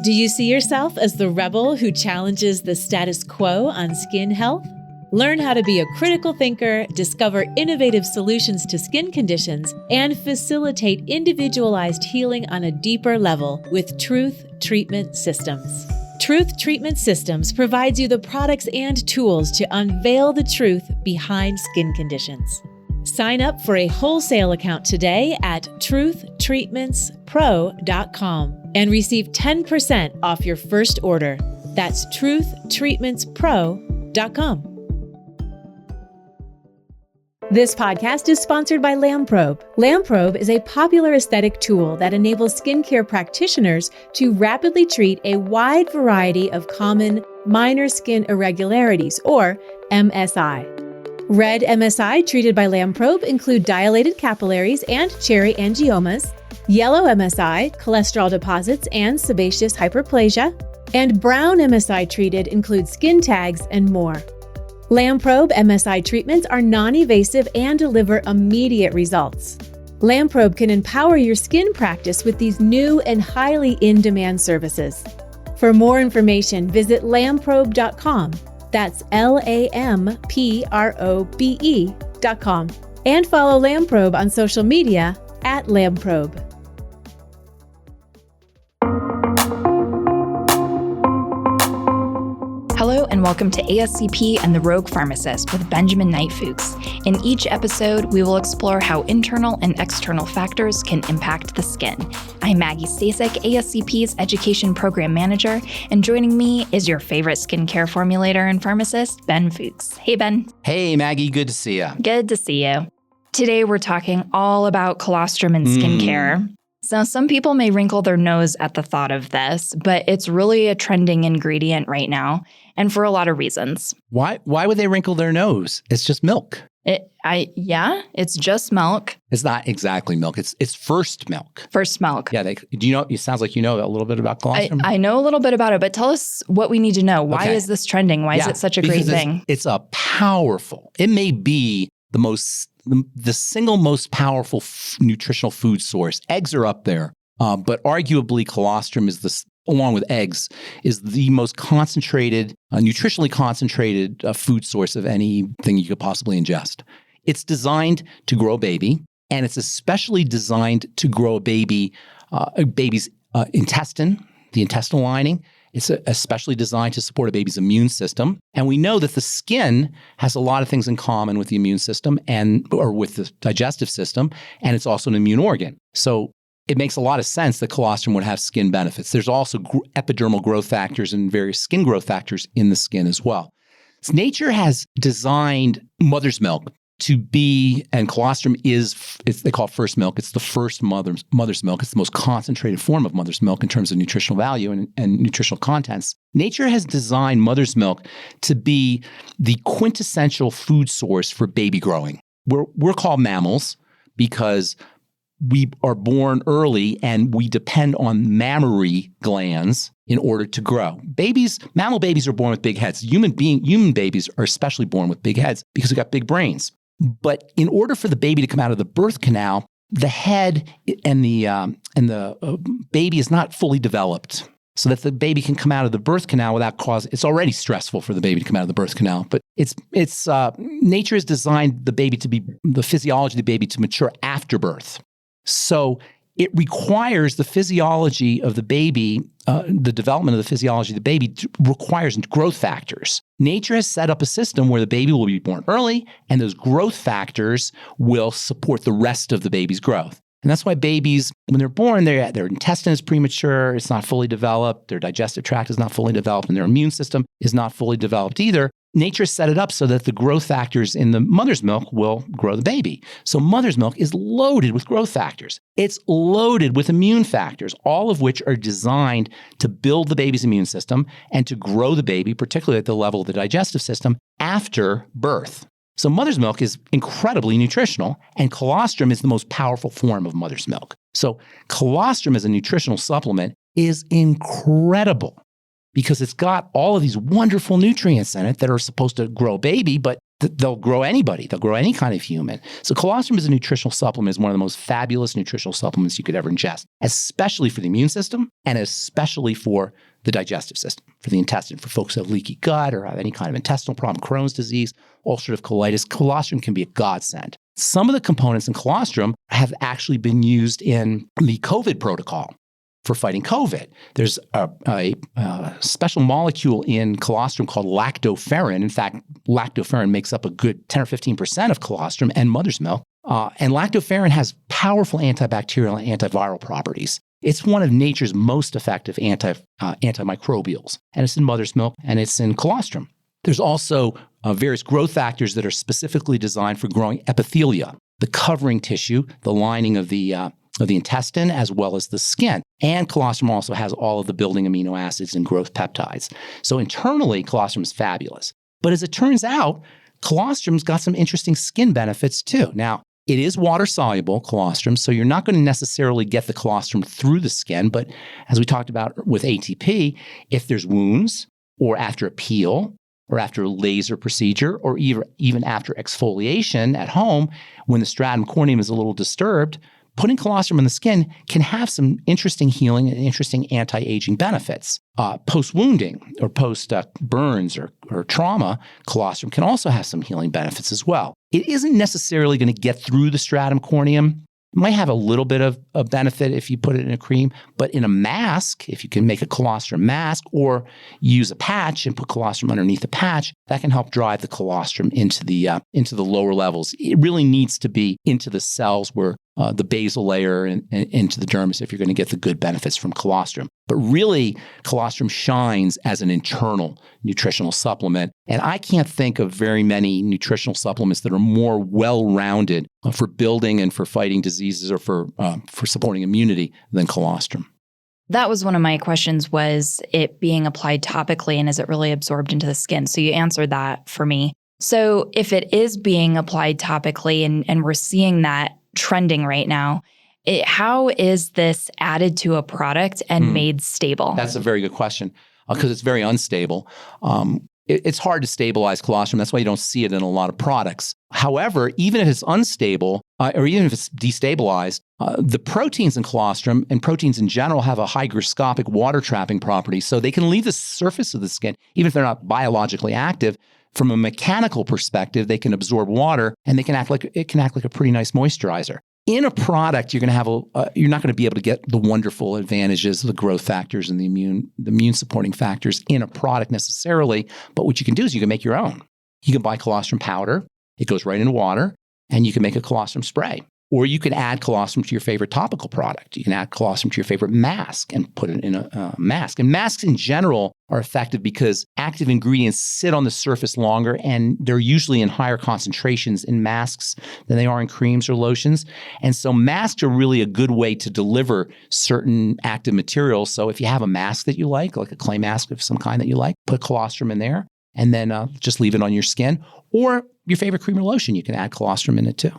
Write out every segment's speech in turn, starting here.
Do you see yourself as the rebel who challenges the status quo on skin health? Learn how to be a critical thinker, discover innovative solutions to skin conditions, and facilitate individualized healing on a deeper level with Truth Treatment Systems. Truth Treatment Systems provides you the products and tools to unveil the truth behind skin conditions. Sign up for a wholesale account today at truthtreatmentspro.com and receive 10% off your first order. That's truthtreatmentspro.com. This podcast is sponsored by LAMPROBE. LAMPROBE is a popular aesthetic tool that enables skincare practitioners to rapidly treat a wide variety of common minor skin irregularities, or MSI. Red MSI treated by LAMPROBE include dilated capillaries and cherry angiomas, yellow MSI, cholesterol deposits and sebaceous hyperplasia, and brown MSI treated include skin tags and more. LAMPROBE MSI treatments are non-invasive and deliver immediate results. LAMPROBE can empower your skin practice with these new and highly in-demand services. For more information, visit lamprobe.com. That's LAMPROBE.com. And follow LAMPROBE on social media at LAMPROBE. Hello and welcome to ASCP and the Rogue Pharmacist with Benjamin Knight Fuchs. In each episode, we will explore how internal and external factors can impact the skin. I'm Maggie Stasek, ASCP's Education Program Manager, and joining me is your favorite skincare formulator and pharmacist, Ben Fuchs. Hey, Ben. Hey, Maggie. Good to see you. Good to see you. Today, we're talking all about colostrum and skincare. So some people may wrinkle their nose at the thought of this, but it's really a trending ingredient right now, and for a lot of reasons. Why would they wrinkle their nose? It's just milk. It's just milk. It's not exactly milk. It's first milk. First milk. Yeah. Do you know? It sounds like you know a little bit about colostrum. I know a little bit about it, but tell us what we need to know. Why is this trending? Why is it such a great thing? It's a powerful. It may be the single most powerful nutritional food source. Eggs are up there, but arguably colostrum is along with eggs, is the most concentrated, nutritionally concentrated food source of anything you could possibly ingest. It's designed to grow a baby, and it's especially designed to grow a baby's intestine, the intestinal lining. It's especially designed to support a baby's immune system. And we know that the skin has a lot of things in common with the immune system or with the digestive system, and it's also an immune organ. So it makes a lot of sense that colostrum would have skin benefits. There's also epidermal growth factors and various skin growth factors in the skin as well. So nature has designed mother's milk to be, and colostrum they call it first milk. It's the first mother's milk. It's the most concentrated form of mother's milk in terms of nutritional value and nutritional contents. Nature has designed mother's milk to be the quintessential food source for baby growing. We're called mammals because we are born early and we depend on mammary glands in order to grow. Mammal babies are born with big heads. Human babies are especially born with big heads because we've got big brains. But in order for the baby to come out of the birth canal, the head and the baby is not fully developed, so that the baby can come out of the birth canal without causing. It's already stressful for the baby to come out of the birth canal, but nature has designed the physiology of the baby to mature after birth. So it requires the physiology of the baby, the development of the physiology of the baby requires growth factors. Nature has set up a system where the baby will be born early, and those growth factors will support the rest of the baby's growth. And that's why babies, when they're born, their intestine is premature, it's not fully developed, their digestive tract is not fully developed, and their immune system is not fully developed either. Nature set it up so that the growth factors in the mother's milk will grow the baby. So mother's milk is loaded with growth factors. It's loaded with immune factors, all of which are designed to build the baby's immune system and to grow the baby, particularly at the level of the digestive system, after birth. So mother's milk is incredibly nutritional, and colostrum is the most powerful form of mother's milk. So colostrum as a nutritional supplement is incredible, because it's got all of these wonderful nutrients in it that are supposed to grow a baby, but they'll grow anybody. They'll grow any kind of human. So colostrum as a nutritional supplement is one of the most fabulous nutritional supplements you could ever ingest, especially for the immune system and especially for the digestive system, for the intestine, for folks who have leaky gut or have any kind of intestinal problem, Crohn's disease, ulcerative colitis. Colostrum can be a godsend. Some of the components in colostrum have actually been used in the COVID protocol for fighting COVID. There's a special molecule in colostrum called lactoferrin. In fact, lactoferrin makes up a good 10 or 15% of colostrum and mother's milk. And lactoferrin has powerful antibacterial and antiviral properties. It's one of nature's most effective antimicrobials. And it's in mother's milk and it's in colostrum. There's also various growth factors that are specifically designed for growing epithelia, the covering tissue, the lining of the intestine, as well as the skin. And colostrum also has all of the building amino acids and growth peptides. So internally, colostrum is fabulous. But as it turns out, colostrum's got some interesting skin benefits too. Now, it is water-soluble, colostrum, so you're not going to necessarily get the colostrum through the skin. But as we talked about with ATP, if there's wounds or after a peel or after a laser procedure or even after exfoliation at home, when the stratum corneum is a little disturbed, putting colostrum in the skin can have some interesting healing and interesting anti-aging benefits. Post-wounding or post-burns or trauma, colostrum can also have some healing benefits as well. It isn't necessarily going to get through the stratum corneum. It might have a little bit of a benefit if you put it in a cream, but in a mask, if you can make a colostrum mask or use a patch and put colostrum underneath the patch, that can help drive the colostrum into the lower levels. It really needs to be into the cells where the basal layer and into the dermis if you're going to get the good benefits from colostrum. But really, colostrum shines as an internal nutritional supplement. And I can't think of very many nutritional supplements that are more well-rounded for building and for fighting diseases or for supporting immunity than colostrum. That was one of my questions, was it being applied topically and is it really absorbed into the skin? So you answered that for me. So if it is being applied topically and we're seeing that trending right now, how is this added to a product and made stable? That's a very good question because it's very unstable. It's hard to stabilize colostrum. That's why you don't see it in a lot of products. However, even if it's unstable or even if it's destabilized, the proteins in colostrum and proteins in general have a hygroscopic water trapping property. So they can leave the surface of the skin, even if they're not biologically active. From a mechanical perspective, they can absorb water and it can act like a pretty nice moisturizer. In a product, you're not going to be able to get the wonderful advantages, the growth factors and the immune supporting factors in a product necessarily. But what you can do is you can make your own. You can buy colostrum powder. It goes right into water, and you can make a colostrum spray. Or you can add colostrum to your favorite topical product. You can add colostrum to your favorite mask and put it in a mask. And masks in general are effective because active ingredients sit on the surface longer, and they're usually in higher concentrations in masks than they are in creams or lotions. And so masks are really a good way to deliver certain active materials. So if you have a mask that you like a clay mask of some kind that you like, put colostrum in there and then just leave it on your skin. Or your favorite cream or lotion, you can add colostrum in it too.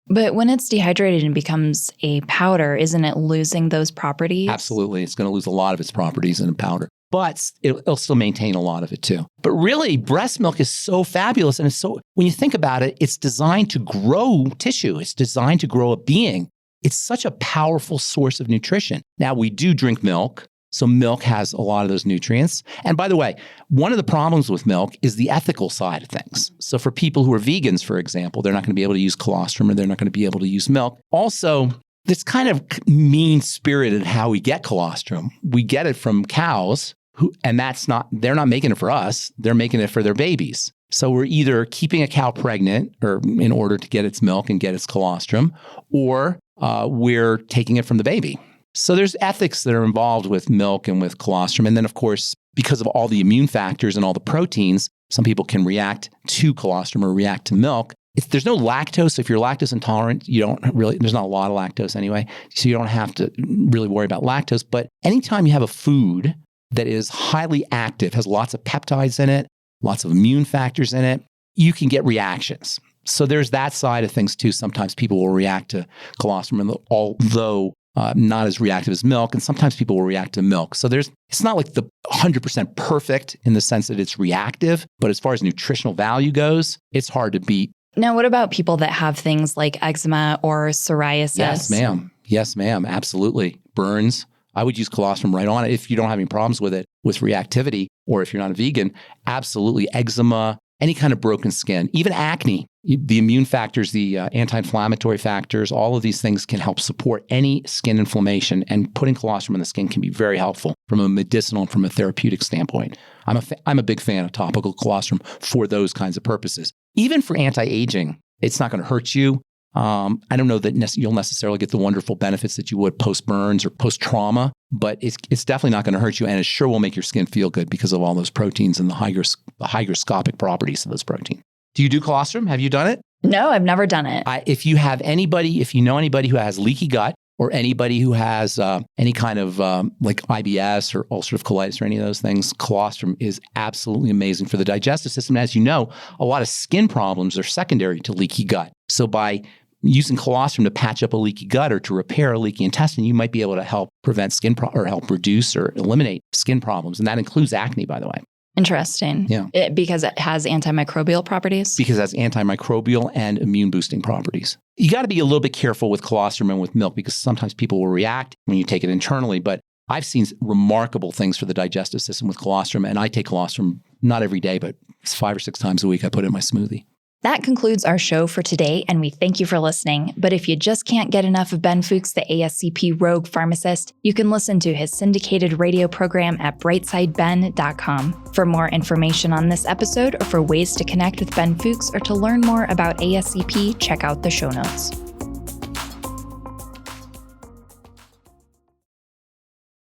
But when it's dehydrated and becomes a powder, isn't it losing those properties? Absolutely. It's going to lose a lot of its properties in a powder, but it'll still maintain a lot of it too. But really, breast milk is so fabulous. And when you think about it, it's designed to grow tissue. It's designed to grow a being. It's such a powerful source of nutrition. Now, we do drink milk. So milk has a lot of those nutrients. And by the way, one of the problems with milk is the ethical side of things. So for people who are vegans, for example, they're not going to be able to use colostrum or they're not going to be able to use milk. Also, it's kind of mean-spirited how we get colostrum. We get it from cows, they're not making it for us. They're making it for their babies. So we're either keeping a cow pregnant or in order to get its milk and get its colostrum, or we're taking it from the baby. So there's ethics that are involved with milk and with colostrum. And then, of course, because of all the immune factors and all the proteins, some people can react to colostrum or react to milk. There's no lactose. If you're lactose intolerant, there's not a lot of lactose anyway. So you don't have to really worry about lactose. But anytime you have a food that is highly active, has lots of peptides in it, lots of immune factors in it, you can get reactions. So there's that side of things too. Sometimes people will react to colostrum, although not as reactive as milk. And sometimes people will react to milk. So it's not like the 100% perfect in the sense that it's reactive, but as far as nutritional value goes, it's hard to beat. Now, what about people that have things like eczema or psoriasis? Yes, ma'am. Yes, ma'am. Absolutely. Burns. I would use colostrum right on it if you don't have any problems with it, with reactivity, or if you're not a vegan. Absolutely. Eczema, any kind of broken skin, even acne. The immune factors, the anti-inflammatory factors, all of these things can help support any skin inflammation, and putting colostrum in the skin can be very helpful from a medicinal and from a therapeutic standpoint. I'm a big fan of topical colostrum for those kinds of purposes. Even for anti-aging, it's not going to hurt you. I don't know that you'll necessarily get the wonderful benefits that you would post-burns or post-trauma, but it's definitely not going to hurt you, and it sure will make your skin feel good because of all those proteins and the hygroscopic properties of those proteins. Do you do colostrum? Have you done it? No, I've never done it. If you know anybody who has leaky gut, or anybody who has any kind of like IBS or ulcerative colitis or any of those things, colostrum is absolutely amazing for the digestive system. As you know, a lot of skin problems are secondary to leaky gut. So by using colostrum to patch up a leaky gut or to repair a leaky intestine, you might be able to help prevent or help reduce or eliminate skin problems. And that includes acne, by the way. Interesting. Yeah. Because it has antimicrobial properties? Because it has antimicrobial and immune boosting properties. You got to be a little bit careful with colostrum and with milk because sometimes people will react when you take it internally. But I've seen remarkable things for the digestive system with colostrum. And I take colostrum not every day, but 5 or 6 times a week I put it in my smoothie. That concludes our show for today, and we thank you for listening. But if you just can't get enough of Ben Fuchs, the ASCP Rogue Pharmacist, you can listen to his syndicated radio program at brightsideben.com. For more information on this episode, or for ways to connect with Ben Fuchs or to learn more about ASCP, check out the show notes.